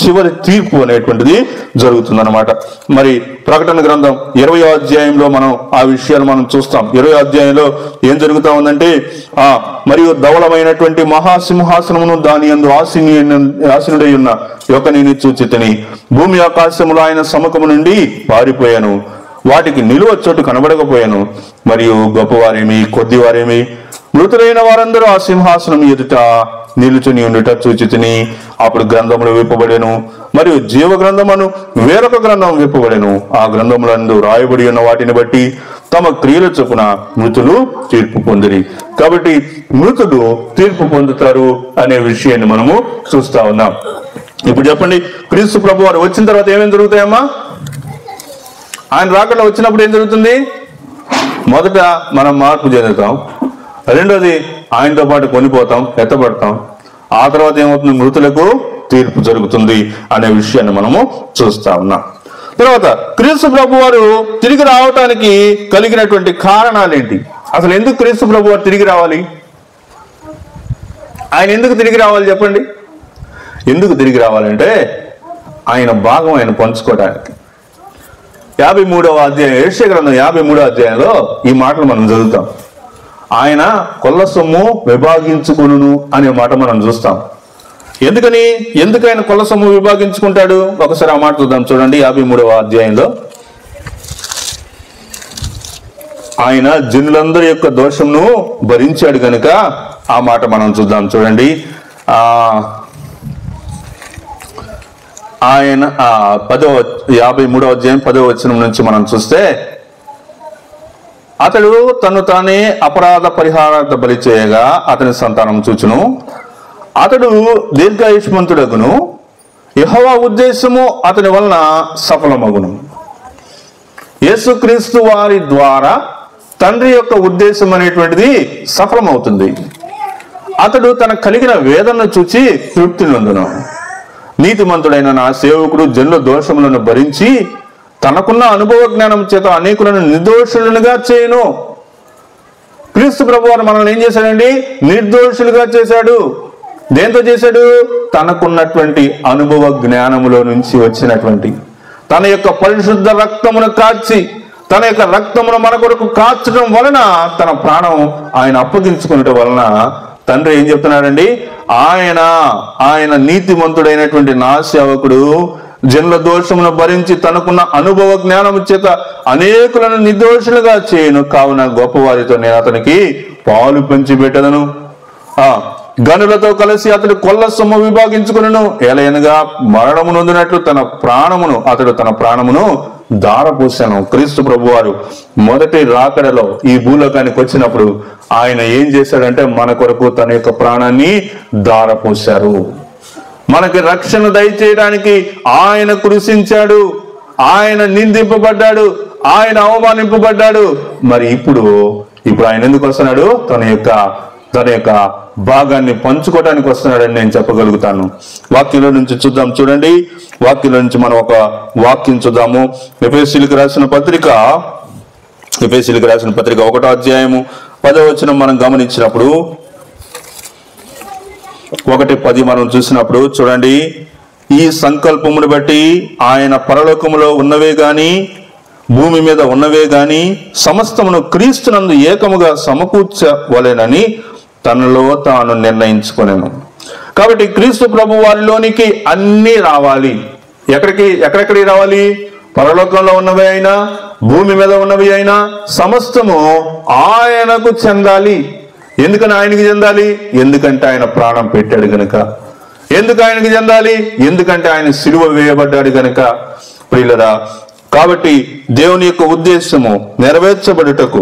చివరి తీర్పు అనేటువంటిది జరుగుతుంది అన్నమాట. మరి ప్రకటన గ్రంథం 20వ అధ్యాయంలో మనం ఆ విషయాలు మనం చూస్తాం. 20వ అధ్యాయంలో ఏం జరుగుతా ఉందంటే, మరియు ధవళమైనటువంటి మహాసింహాసనమును దాని యందు ఆసీనుడై ఉన్న యొక్కనిని చూచితిని. భూమి ఆకాశములో ఆయన సముఖము నుండి పారిపోయాను. వాటికి నిలువ చోటు కనబడకపోయాను. మరియు గొప్పవారేమి కొద్దివారేమి మృతులైన వారందరూ ఆ సింహాసనం ఎదుట నిలుచుని ఉండుట చూచితిని. అప్పుడు గ్రంథములు విప్పబడెను, మరియు జీవ గ్రంథమును వేరొక గ్రంథం విప్పబడెను. ఆ గ్రంథములందు రాయబడి ఉన్న వాటిని బట్టి తమ క్రియల చొప్పున మృతులు తీర్పు పొందిరి. కాబట్టి మృతులు తీర్పు పొందుతారు అనే విషయాన్ని మనము చూస్తా ఉన్నాం. ఇప్పుడు చెప్పండి, క్రీస్తు ప్రభు వారు వచ్చిన తర్వాత ఏమేమి జరుగుతాయమ్మా? ఆయన రాకడ వచ్చినప్పుడు ఏం జరుగుతుంది? మొదట మనం మార్పు చెందుతాం. రెండోది ఆయనతో పాటు కొనిపోతాం, ఎత్తబడతాం. ఆ తర్వాత ఏమవుతుంది? మృతులకు తీర్పు జరుగుతుంది అనే విషయాన్ని మనము చూస్తా ఉన్నాం. తర్వాత క్రీస్తు ప్రభు వారు తిరిగి రావటానికి కలిగినటువంటి కారణాలు ఏంటి? అసలు ఎందుకు క్రీస్తు ప్రభు వారు తిరిగి రావాలి? ఆయన ఎందుకు తిరిగి రావాలి చెప్పండి? ఎందుకు తిరిగి రావాలంటే ఆయన భాగం ఆయన పంచుకోవడానికి. 53వ అధ్యాయం, యెషయా గ్రంథం 53వ అధ్యాయంలో ఈ మాటలు మనం చదువుతాం. ఆయన కొల్ల సొమ్ము విభాగించుకును అనే మాట మనం చూస్తాం. ఎందుకు ఆయన కొల్ల సొమ్ము విభాగించుకుంటాడు? ఒకసారి ఆ మాట చూద్దాం. చూడండి, 53వ అధ్యాయంలో ఆయన జనులందరి యొక్క దోషమును భరించాడు గనుక ఆ మాట మనం చూద్దాం. చూడండి, ఆయన 53వ అధ్యాయం 10వ వచనం నుంచి మనం చూస్తే, అతడు తను తానే అపరాధ పరిహారార్థ బలి చేయగా అతని సంతానం చూచును. అతడు దీర్ఘాయుష్మంతుడగును. యెహోవా ఉద్దేశము అతని వలన సఫలమగును. యేసుక్రీస్తు వారి ద్వారా తండ్రి యొక్క ఉద్దేశం అనేటువంటిది సఫలమవుతుంది. అతడు తన కలిగిన వేదనను చూచి తృప్తి నొందును. నీతిమంతుడైన నా సేవకుడు జనుల దోషములను భరించి తనకున్న అనుభవ జ్ఞానం చేత అనేకులను నిర్దోషులుగా చేయను. క్రీస్తు ప్రభు వారు మనల్ని ఏం చేశాడండి? నిర్దోషులుగా చేశాడు. దేంతో చేశాడు? తనకున్నటువంటి అనుభవ జ్ఞానములో నుంచి వచ్చినటువంటి తన యొక్క పరిశుద్ధ రక్తమును కార్చి, తన యొక్క రక్తమును మన కొరకు కార్చడం వలన, తన ప్రాణం ఆయన అప్పగించుకునటం వలన తండ్రి ఏం చెప్తున్నాడండి? ఆయన నీతిమంతుడైనటువంటి నా సేవకుడు జనుల దోషమును భరించి తనకున్న అనుభవ జ్ఞానము చేత అనేకులను నిర్దోషులుగా చేయను, కావున గొప్పవారితో నేను అతనికి పాలు పంచిపెట్టదను. గనులతో కలిసి అతడు కొల్ల సొమ్ము విభాగించుకును. ఎలయనగా మరణము నొందినట్లు అతడు తన ప్రాణమును దారపోసాను. క్రీస్తు ప్రభువారు మొదటి రాకడలో ఈ భూలోకానికి వచ్చినప్పుడు ఆయన ఏం చేశాడంటే మన కొరకు తన యొక్క ప్రాణాన్ని దారపోశారు. మనకి రక్షణ దయచేయడానికి ఆయన కృషించాడు, ఆయన నిందింపబడ్డాడు, ఆయన అవమానింపబడ్డాడు. మరి ఇప్పుడు ఆయన ఎందుకు వస్తున్నాడు? తన యొక్క భాగాన్ని పంచుకోవడానికి వస్తున్నాడని నేను చెప్పగలుగుతాను. వాక్యంలో నుంచి చూద్దాం. చూడండి, వాక్యంలో నుంచి మనం ఒక వాక్యం చూద్దాము. ఎఫెసీయులకు రాసిన పత్రిక 1వ అధ్యాయము 10వ వచనం మనం గమనించినప్పుడు, 1:10 మనం చూసినప్పుడు చూడండి, ఈ సంకల్పమును బట్టి ఆయన పరలోకములో ఉన్నవే గాని భూమి మీద ఉన్నవే గాని సమస్తమును క్రీస్తునందు ఏకముగా సమకూర్చవలెనని తనలో తాను నిర్ణయించుకొనెను. కాబట్టి క్రీస్తు ప్రభు వారిలోనికి అన్నీ రావాలి. ఎక్కడెక్కడికి రావాలి? పరలోకంలో ఉన్నవి అయినా భూమి మీద ఉన్నవి అయినా సమస్తము ఆయనకు చెందాలి. ఎందుకని ఆయనకి చెందాలి? ఎందుకంటే ఆయన ప్రాణం పెట్టాడు గనుక. ఎందుకు ఆయనకి చెందాలి? ఎందుకంటే ఆయన సిలువ వేయబడ్డాడు గనుక. ప్రియులరా, కాబట్టి దేవుని యొక్క ఉద్దేశము నెరవేర్చబడుటకు,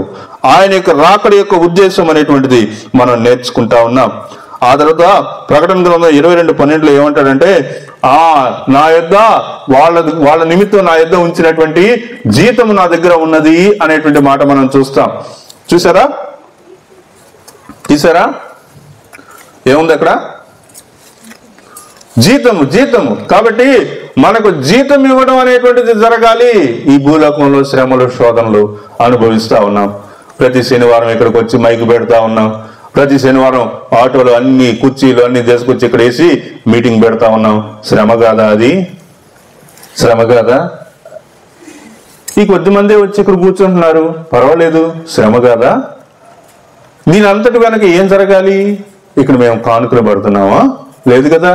ఆయన యొక్క రాకడ యొక్క ఉద్దేశం అనేటువంటిది మనం నేర్చుకుంటా ఉన్నాం. ఆ తర్వాత ప్రకటన గ్రంథం 22:12 ఏమంటాడంటే, నా యొద్ద వాళ్ళ నిమిత్తం నా యొద్ద ఉంచినటువంటి జీతము నా దగ్గర ఉన్నది అనేటువంటి మాట మనం చూసారా? ఏముంది అక్కడ? జీతము. కాబట్టి మనకు జీతం ఇవ్వడం అనేటువంటిది జరగాలి. ఈ భూలోకంలో శ్రమలు, శోధనలు అనుభవిస్తా ఉన్నాం. ప్రతి శనివారం ఇక్కడికి వచ్చి మైకు పెడతా ఉన్నాం. ప్రతి శనివారం ఆటోలు అన్ని కుర్చీలు అన్ని తీసుకొచ్చి ఇక్కడ వేసి మీటింగ్ పెడతా ఉన్నాం. శ్రమ కాదా? అది శ్రమ కాదా? ఈ కొద్ది మందే వచ్చి ఇక్కడ కూర్చుంటున్నారు, పర్వాలేదు, శ్రమ కాదా? దీని అంతటి వెనక ఏం జరగాలి? ఇక్కడ మేము కానుకలు పడుతున్నామా? లేదు కదా.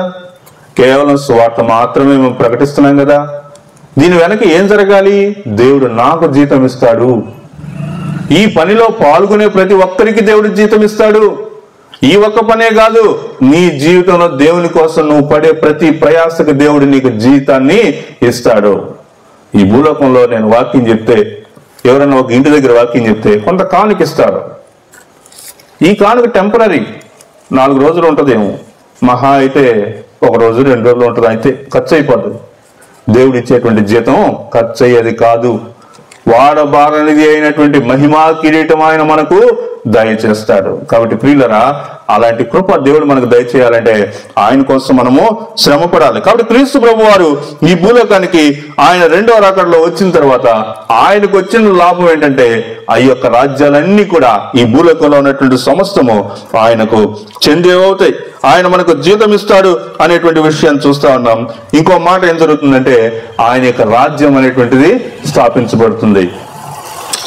కేవలం సువార్త మాత్రమే మేము ప్రకటిస్తున్నాం కదా. దీని వెనక ఏం జరగాలి? దేవుడు నాకు జీతం ఇస్తాడు. ఈ పనిలో పాల్గొనే ప్రతి ఒక్కరికి దేవుడు జీతం ఇస్తాడు. ఈ ఒక్క పనే కాదు, నీ జీవితంలో దేవుని కోసం నువ్వు పడే ప్రతి ప్రయాసకు దేవుడు నీకు జీతాన్ని ఇస్తాడు. ఈ భూలోకంలో నేను వాక్యం చెప్తే, ఎవరైనా ఒక ఇంటి దగ్గర వాక్యం చెప్తే కొంత కానుక ఇస్తారు. ఈ కానుక టెంపరీ, 4 రోజులు ఉంటుందేమో, మహా అయితే 1 రోజు 2 రోజులు ఉంటుంది, అయితే ఖర్చు అయిపోతుంది. దేవుడు ఇచ్చేటువంటి జీతం ఖర్చు అయ్యేది కాదు. వాడబారనిది అయినటువంటి మహిమా కిరీటం ఆయన మనకు దయచేస్తాడు. కాబట్టి ప్రియులరా, అలాంటి కృప దేవుడు మనకు దయచేయాలంటే ఆయన కోసం మనము శ్రమ పడాలి. కాబట్టి క్రీస్తు ప్రభు వారు ఈ భూలోకానికి ఆయన 2వ రాకడలో వచ్చిన తర్వాత ఆయనకు వచ్చిన లాభం ఏంటంటే, ఆ యొక్క రాజ్యాలన్నీ కూడా ఈ భూలోకంలో ఉన్నటువంటి సమస్తము ఆయనకు చెందేవవుతాయి. ఆయన మనకు జీతం ఇస్తాడు అనేటువంటి విషయాన్ని చూస్తా ఉన్నాం. ఇంకో మాట ఏం జరుగుతుందంటే, ఆయన యొక్క రాజ్యం అనేటువంటిది స్థాపించబడుతుంది.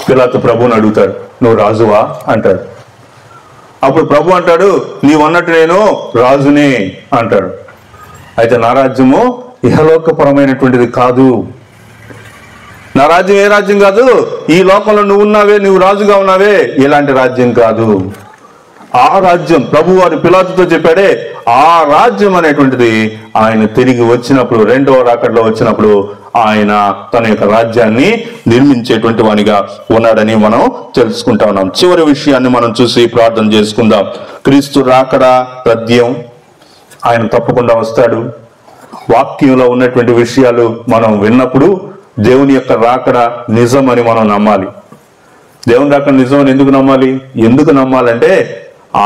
పిలాతు ప్రభువుని అడుగుతాడు, నువ్వు రాజువా అంటాడు. అప్పుడు ప్రభు అంటాడు, నీవన్నట్టు నేను రాజునే అంటాడు. అయితే నా రాజ్యము ఇహలోకపరమైనటువంటిది కాదు. నా రాజ్యం ఏ రాజ్యం కాదు? ఈ లోకంలో నువ్వు రాజుగా ఉన్నావే, ఇలాంటి రాజ్యం కాదు. ఆ రాజ్యం ప్రభు వారి పిలాతుతో చెప్పాడే, ఆ రాజ్యం అనేటువంటిది ఆయన తిరిగి వచ్చినప్పుడు, 2వ రాకడలో వచ్చినప్పుడు ఆయన తన యొక్క రాజ్యాన్ని నిర్మించేటువంటి వానిగా ఉన్నాడని మనం తెలుసుకుంటా ఉన్నాం. చివరి విషయాన్ని మనం చూసి ప్రార్థన చేసుకుందాం. క్రీస్తు రాకడ తథ్యం, ఆయన తప్పకుండా వస్తాడు. వాక్యంలో ఉన్నటువంటి విషయాలు మనం విన్నప్పుడు దేవుని యొక్క రాకడ నిజం అని మనం నమ్మాలి. దేవుని రాకడ నిజం అని ఎందుకు నమ్మాలంటే,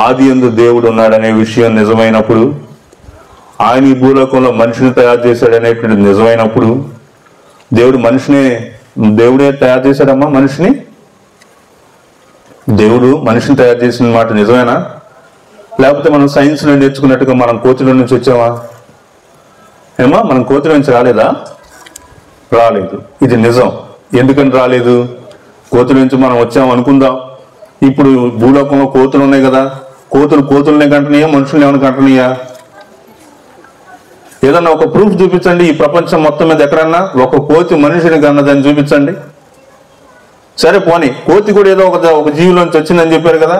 ఆది యందు దేవుడు ఉన్నాడనే విషయం నిజమైనప్పుడు, ఆయన ఈ భూలోకంలో మనిషిని తయారు చేశాడు అనేటువంటి నిజమైనప్పుడు, దేవుడే తయారు చేశాడమ్మా మనిషిని. దేవుడు మనిషిని తయారు చేసిన మాట నిజమేనా? లేకపోతే మనం సైన్స్లో నేర్చుకున్నట్టుగా మనం కోతిలో నుంచి వచ్చామా? ఏమా మనం కోతిలో నుంచి రాలేదా? రాలేదు. ఇది నిజం. ఎందుకని రాలేదు? కోతుల నుంచి మనం వచ్చాం అనుకుందాం. ఇప్పుడు భూలోకంలో కోతులు ఉన్నాయి కదా, కోతులనే కంటనీయా, మనుషుల్ని ఏమైనా కంటనీయా? ఏదన్నా ఒక ప్రూఫ్ చూపించండి ఈ ప్రపంచం మొత్తం మీద ఎక్కడన్నా ఒక కోతి మనిషిని కన్నదని చూపించండి. సరే పోనీ, కోతి కూడా ఏదో ఒక జీవిలోంచి వచ్చిందని చెప్పారు కదా,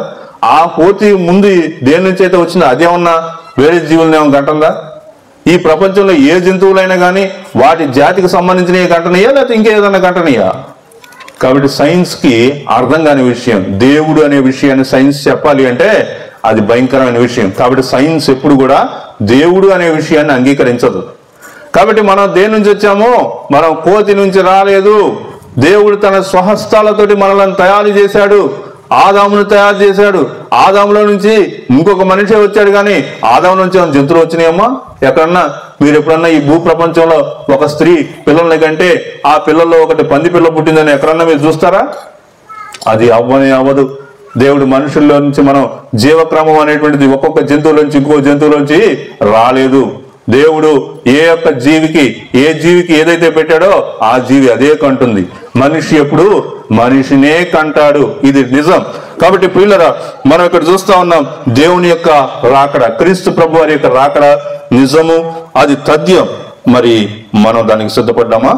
ఆ కోతి ముందు దేని నుంచి అయితే వచ్చిందో అదేమన్నా వేరే జీవులను ఏమైనా కంటుందా? ఈ ప్రపంచంలో ఏ జంతువులైనా కానీ వాటి జాతికి సంబంధించినవి కంటనీయా, లేకపోతే ఇంకేదన్నా కంటనీయా? కాబట్టి సైన్స్ కి అర్థం కాని విషయం దేవుడు అనే విషయాన్ని సైన్స్ చెప్పాలి అంటే అది భయంకరమైన విషయం. కాబట్టి సైన్స్ ఎప్పుడు కూడా దేవుడు అనే విషయాన్ని అంగీకరించదు. కాబట్టి మనం దేని నుంచి వచ్చామో, మనం కోతి నుంచి రాలేదు. దేవుడు తన స్వహస్తాలతోటి మనల్ని తయారు చేశాడు. ఆదామును తయారు చేశాడు. ఆదాములో నుంచి ఇంకొక మనిషి వచ్చాడు, కానీ ఆదాము నుంచి జంతువులు వచ్చినాయమ్మా? ఎక్కడన్నా మీరు ఎప్పుడన్నా ఈ భూ ప్రపంచంలో ఒక స్త్రీ పిల్లల్ని కంటే ఆ పిల్లల్లో ఒకటి పంది పిల్ల పుట్టిందని ఎక్కడన్నా మీరు చూస్తారా? అది అవ్వదు. దేవుడు మనుషుల్లో నుంచి మనం జీవక్రమం అనేటువంటిది ఒక్కొక్క జంతువులోంచి ఇంకో జంతువులోంచి రాలేదు. దేవుడు ఏ జీవికి ఏదైతే పెట్టాడో ఆ జీవి అదే కంటుంది. మనిషి ఎప్పుడు మనిషినే కంటాడు. ఇది నిజం. కాబట్టి ప్రియులరా, మనం ఇక్కడ చూస్తా ఉన్నాం దేవుని యొక్క రాకడ, క్రీస్తు ప్రభు వారి యొక్క రాకడ నిజము, అది తథ్యం. మరి మనం దానికి సిద్ధపడ్డామా?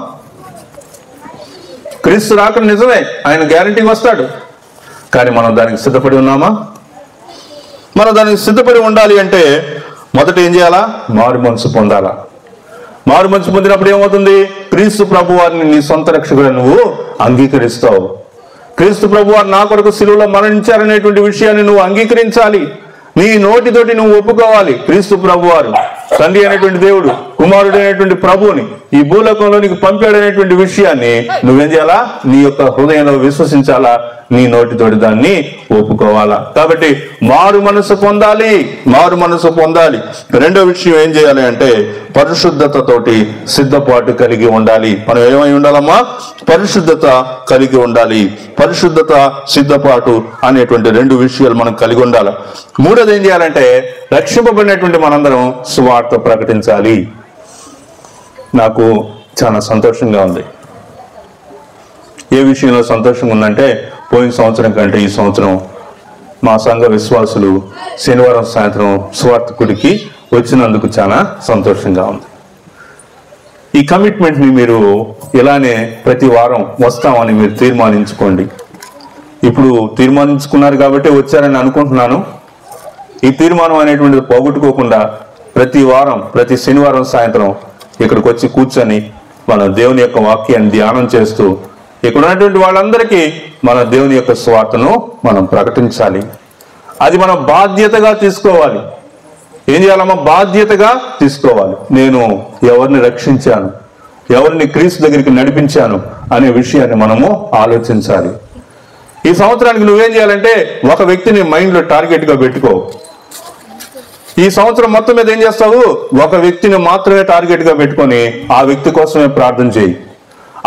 క్రీస్తు రాకడ నిజమే, ఆయన గ్యారంటీగా వస్తాడు. కానీ మనం దానికి సిద్ధపడి ఉన్నామా? మనం దానికి సిద్ధపడి ఉండాలి అంటే మొదట ఏం చేయాలా? మారు మనసు పొందాలా. మారు మనసు పొందినప్పుడు ఏమవుతుంది? క్రీస్తు ప్రభు వారిని నీ సొంత రక్షకుడు నువ్వు అంగీకరిస్తావు. క్రీస్తు ప్రభు వారు నా కొరకు శిలువలో మరణించారనేటువంటి విషయాన్ని నువ్వు అంగీకరించాలి. నీ నోటితోటి నువ్వు ఒప్పుకోవాలి. క్రీస్తు ప్రభు వారు తండ్రి అనేటువంటి దేవుడు, కుమారుడు అనేటువంటి ప్రభువుని ఈ భూలోకంలోనికి పంపాడనేటువంటి విషయాన్ని నువ్వేం చేయాలా? నీ యొక్క హృదయంలో విశ్వసించాలా, నీ నోటితోటి దాన్ని ఒప్పుకోవాలా. కాబట్టి మారు మనసు పొందాలి. రెండో విషయం ఏం చేయాలి అంటే పరిశుద్ధతతోటి సిద్ధపాటు కలిగి ఉండాలి. మనం ఏమై ఉండాలమ్మా? పరిశుద్ధత కలిగి ఉండాలి. పరిశుద్ధత, సిద్ధపాటు అనేటువంటి రెండు విషయాలు మనం కలిగి ఉండాలి. మూడోది ఏం చేయాలంటే రక్షింపబడినటువంటి మనందరం సువార్త ప్రకటించాలి. నాకు చాలా సంతోషంగా ఉంది. ఏ విషయంలో సంతోషంగా ఉందంటే పోయిన సంవత్సరం కంటే ఈ సంవత్సరం మా సంఘ విశ్వాసులు శనివారం సాయంత్రం సువార్తకుడికి వచ్చినందుకు చాలా సంతోషంగా ఉంది. ఈ కమిట్మెంట్ని మీరు ఇలానే ప్రతి వారం వస్తామని మీరు తీర్మానించుకోండి. ఇప్పుడు తీర్మానించుకున్నారు కాబట్టి వచ్చారని అనుకుంటున్నాను. ఈ తీర్మానం అనేటువంటిది పోగొట్టుకోకుండా ప్రతి వారం, ప్రతి శనివారం సాయంత్రం ఇక్కడికి వచ్చి కూర్చొని మన దేవుని యొక్క వాక్యాన్ని ధ్యానం చేస్తూ ఇక్కడ ఉన్నటువంటి వాళ్ళందరికీ మన దేవుని యొక్క స్వార్థను మనం ప్రకటించాలి. అది మనం బాధ్యతగా తీసుకోవాలి. ఏం చేయాలమ్మా? బాధ్యతగా తీసుకోవాలి. నేను ఎవరిని రక్షించాను, ఎవరిని క్రీస్తు దగ్గరికి నడిపించాను అనే విషయాన్ని మనము ఆలోచించాలి. ఈ సంవత్సరానికి నువ్వేం చేయాలంటే ఒక వ్యక్తిని మైండ్లో టార్గెట్గా పెట్టుకో. ఈ సంవత్సరం మొత్తం మీద ఏం చేస్తావు? ఒక వ్యక్తిని మాత్రమే టార్గెట్గా పెట్టుకొని ఆ వ్యక్తి కోసమే ప్రార్థన చేయి.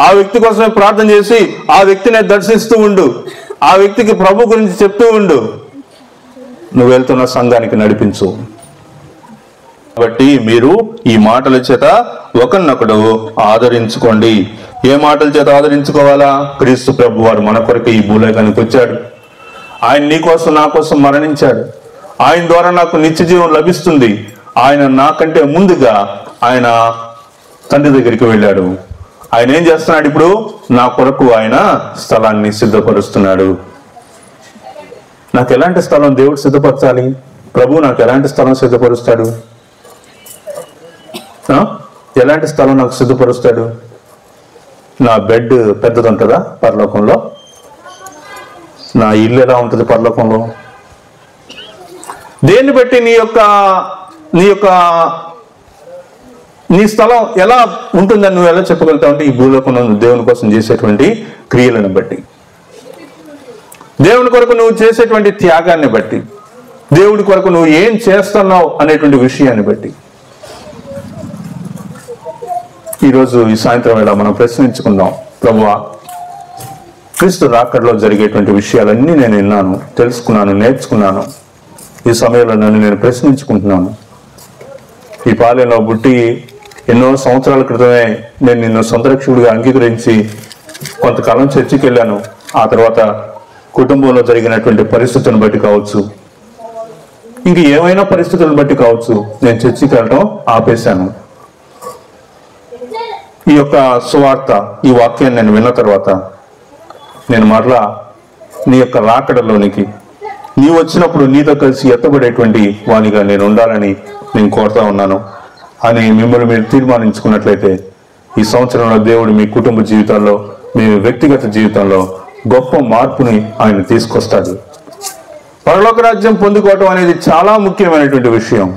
ఆ వ్యక్తి కోసమే ప్రార్థన చేసి ఆ వ్యక్తిని దర్శిస్తూ ఉండు. ఆ వ్యక్తికి ప్రభు గురించి చెప్తూ ఉండు. నువ్వు వెళ్తున్న సంఘానికి నడిపించు. కాబట్టి మీరు ఈ మాటల చేత ఒకరినొకడు ఆదరించుకోండి. ఏ మాటల చేత ఆదరించుకోవాలా? క్రీస్తు ప్రభు వారు మన కొరకు ఈ భూలోకానికి వచ్చాడు. ఆయన నీ కోసం, నా కోసం మరణించాడు. ఆయన ద్వారా నాకు నిత్య జీవం లభిస్తుంది. ఆయన నాకంటే ముందుగా ఆయన తండ్రి దగ్గరికి వెళ్ళాడు. ఆయన ఏం చేస్తున్నాడు? ఇప్పుడు నా కొరకు ఆయన స్థలాన్ని సిద్ధపరుస్తున్నాడు. నాకు ఎలాంటి స్థలం దేవుడు సిద్ధపరచాలి? ప్రభు నాకు ఎలాంటి స్థలం సిద్ధపరుస్తాడు? ఎలాంటి స్థలం నాకు సిద్ధపరుస్తాడు? నా బెడ్ పెద్దది ఉంటుందా పరలోకంలో? నా ఇల్లు ఎలా ఉంటుంది పరలోకంలో? దేన్ని బట్టి నీ స్థలం ఎలా ఉంటుందని నువ్వు ఎలా చెప్పగలుగుతావు అంటే ఈ భూలోకంలో దేవుని కోసం చేసేటువంటి క్రియలను బట్టి, దేవుని కొరకు నువ్వు చేసేటువంటి త్యాగాన్ని బట్టి, దేవుడి కొరకు నువ్వు ఏం చేస్తున్నావు అనేటువంటి విషయాన్ని బట్టి. ఈరోజు ఈ సాయంత్రం వేళ మనం ప్రశ్నించుకుందాం. ప్రభువా, క్రీస్తు రాకడలో జరిగేటువంటి విషయాలన్నీ నేను విన్నాను, తెలుసుకున్నాను, నేర్చుకున్నాను. ఈ సమయంలో నన్ను నేను ప్రశ్నించుకుంటున్నాను. ఈ పాలెంలో పుట్టి ఎన్నో సంవత్సరాల క్రితమే నేను నిన్ను సొంత రక్షకుడిగా అంగీకరించి కొంతకాలం చర్చికి వెళ్ళాను. ఆ తర్వాత కుటుంబంలో జరిగినటువంటి పరిస్థితులను బట్టి కావచ్చు, ఇంక ఏమైనా పరిస్థితులను బట్టి కావచ్చు, నేను చర్చికి వెళ్ళడం ఆపేశాను. ఈ యొక్క సువార్త, ఈ వాక్యాన్ని నేను విన్న తర్వాత నేను మరలా నీ యొక్క రాకడలోనికి, నీ వచ్చినప్పుడు నీతో కలిసి ఎత్తబడేటువంటి వానిగా నేను ఉండాలని నేను కోరుతా ఉన్నాను అని మిమ్మల్ని మీరు తీర్మానించుకున్నట్లయితే ఈ సంవత్సరంలో దేవుడు మీ కుటుంబ జీవితాల్లో, మీ వ్యక్తిగత జీవితంలో గొప్ప మార్పుని ఆయన తీసుకొస్తాడు. పరలోక రాజ్యం పొందుకోవటం అనేది చాలా ముఖ్యమైనటువంటి విషయం.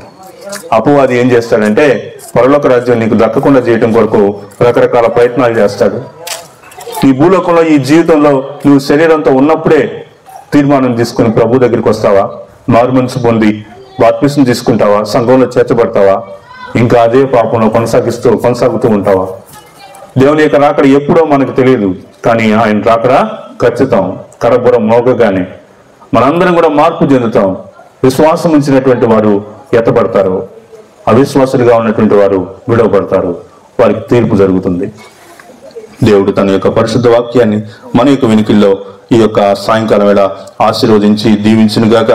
అపవాది ఏం చేస్తాడంటే పరలోక రాజ్యం నీకు దక్కకుండా చేయటం కొరకు రకరకాల ప్రయత్నాలు చేస్తాడు. ఈ భూలోకంలో, ఈ జీవితంలో నువ్వు శరీరంతో ఉన్నప్పుడే తీర్మానం తీసుకుని ప్రభు దగ్గరికి వస్తావా, మారుమనసు పొంది బాప్తిసం తీసుకుంటావా, సంఘంలో చేర్చబడతావా, ఇంకా అదే పాపంలో కొనసాగుతూ ఉంటావా? దేవుని యొక్క రాకడ ఎప్పుడో మనకు తెలియదు, కానీ ఆయన రాకడ ఖచ్చితం. కరబురం మోగగానే మనందరం కూడా మార్పు చెందుతాం. విశ్వాసం ఉంచినటువంటి వారు ఎత్తబడతారు, అవిశ్వాసులుగా ఉన్నటువంటి వారు విడవబడతారు, వారికి తీర్పు జరుగుతుంది. దేవుడు తన యొక్క పరిశుద్ధ వాక్యాన్ని మన యొక్క వినికిల్లో ఈ యొక్క సాయంకాలం వేళ ఆశీర్వదించి దీవించునుగాక.